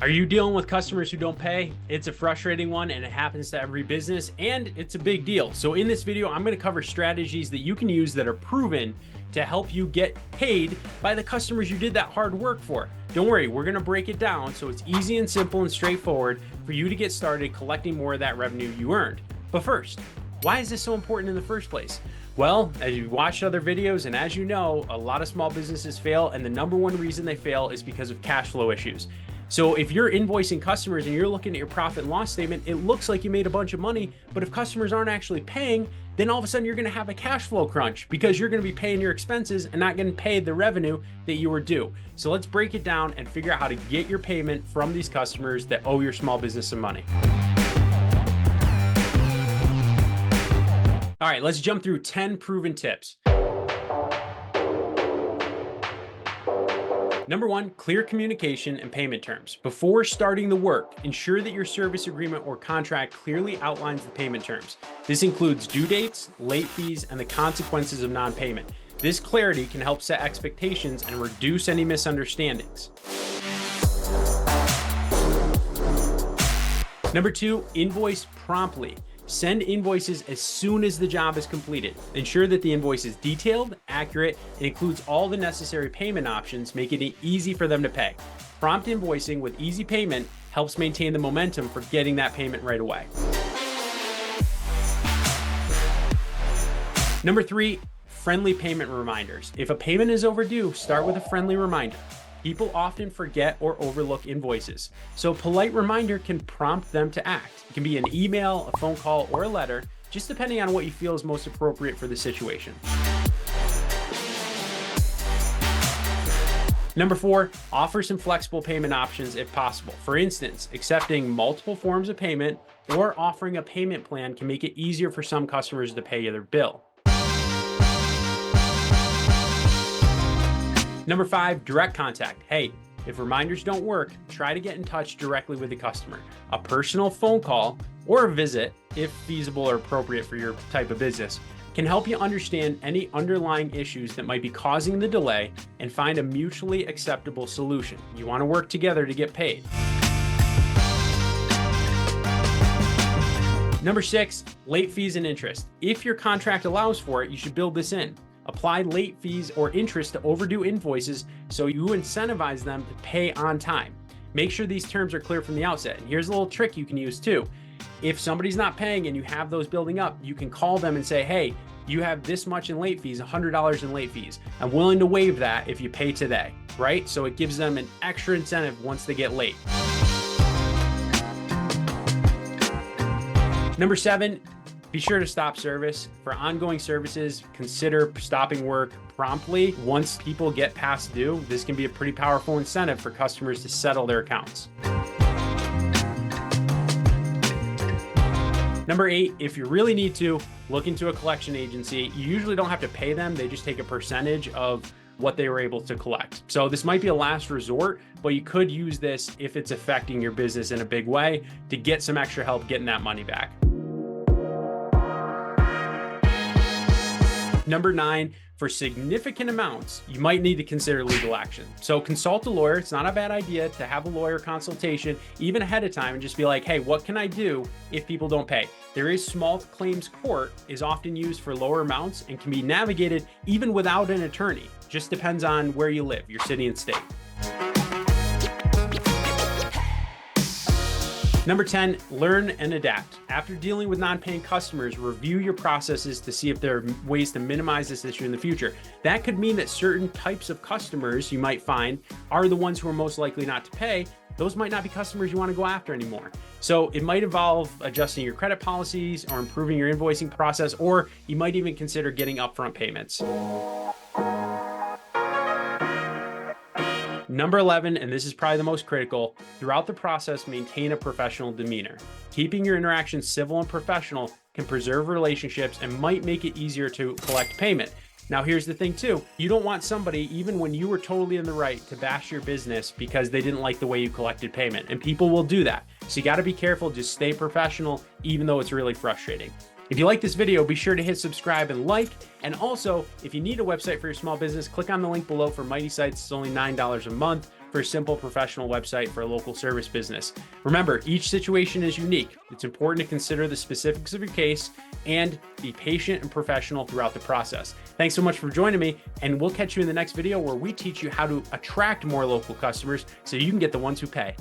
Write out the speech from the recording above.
Are you dealing with customers who don't pay? It's a frustrating one and it happens to every business and it's a big deal. So in this video, I'm going to cover strategies that you can use that are proven to help you get paid by the customers you did that hard work for. Don't worry, we're going to break it down so it's easy and simple and straightforward for you to get started collecting more of that revenue you earned. But first, why is this so important in the first place? Well, as you watched other videos and as you know, a lot of small businesses fail, and the number one reason they fail is because of cash flow issues. So if you're invoicing customers and you're looking at your profit and loss statement, it looks like you made a bunch of money, but if customers aren't actually paying, then all of a sudden you're going to have a cash flow crunch because you're going to be paying your expenses and not getting paid the revenue that you were due. So let's break it down and figure out how to get your payment from these customers that owe your small business some money. All right, let's jump through 10 proven tips. Number one, clear communication and payment terms. Before starting the work, ensure that your service agreement or contract clearly outlines the payment terms. This includes due dates, late fees, and the consequences of non-payment. This clarity can help set expectations and reduce any misunderstandings. Number two, invoice promptly. Send invoices as soon as the job is completed. Ensure that the invoice is detailed, accurate, and includes all the necessary payment options, making it easy for them to pay. Prompt invoicing with easy payment helps maintain the momentum for getting that payment right away. Number three, friendly payment reminders. If a payment is overdue, start with a friendly reminder. People often forget or overlook invoices, so a polite reminder can prompt them to act. It can be an email, a phone call, or a letter, just depending on what you feel is most appropriate for the situation. Number four, offer some flexible payment options if possible. For instance, accepting multiple forms of payment or offering a payment plan can make it easier for some customers to pay their bill. Number five, direct contact. Hey, if reminders don't work, try to get in touch directly with the customer. A personal phone call or a visit, if feasible or appropriate for your type of business, can help you understand any underlying issues that might be causing the delay and find a mutually acceptable solution. You want to work together to get paid. Number six, late fees and interest. If your contract allows for it, you should build this in. Apply late fees or interest to overdue invoices so you incentivize them to pay on time. Make sure these terms are clear from the outset. And here's a little trick you can use too. If somebody's not paying and you have those building up, you can call them and say, hey, you have this much in late fees, $100 in late fees. I'm willing to waive that if you pay today, right? So it gives them an extra incentive once they get late. Number seven, be sure to stop service. For ongoing services, consider stopping work promptly. Once people get past due, this can be a pretty powerful incentive for customers to settle their accounts. Number eight, if you really need to, look into a collection agency. You usually don't have to pay them. They just take a percentage of what they were able to collect. So this might be a last resort, but you could use this if it's affecting your business in a big way to get some extra help getting that money back. Number nine, for significant amounts, you might need to consider legal action. So consult a lawyer. It's not a bad idea to have a lawyer consultation even ahead of time and just be like, hey, what can I do if people don't pay? There is small claims court is often used for lower amounts and can be navigated even without an attorney. Just depends on where you live, your city and state. Number 10, learn and adapt. After dealing with non-paying customers, review your processes to see if there are ways to minimize this issue in the future. That could mean that certain types of customers you might find are the ones who are most likely not to pay. Those might not be customers you want to go after anymore. So it might involve adjusting your credit policies or improving your invoicing process, or you might even consider getting upfront payments. Number 11, and this is probably the most critical, throughout the process, maintain a professional demeanor. Keeping your interactions civil and professional can preserve relationships and might make it easier to collect payment. Now, here's the thing too. You don't want somebody, even when you were totally in the right, to bash your business because they didn't like the way you collected payment, and people will do that. So you got to be careful, just stay professional, even though it's really frustrating. If you like this video, be sure to hit subscribe and like. And also, if you need a website for your small business, click on the link below for Mighty Sites. It's only $9 a month. for a simple professional website for a local service business. Remember, each situation is unique. It's important to consider the specifics of your case and be patient and professional throughout the process. Thanks so much for joining me, and we'll catch you in the next video where we teach you how to attract more local customers so you can get the ones who pay.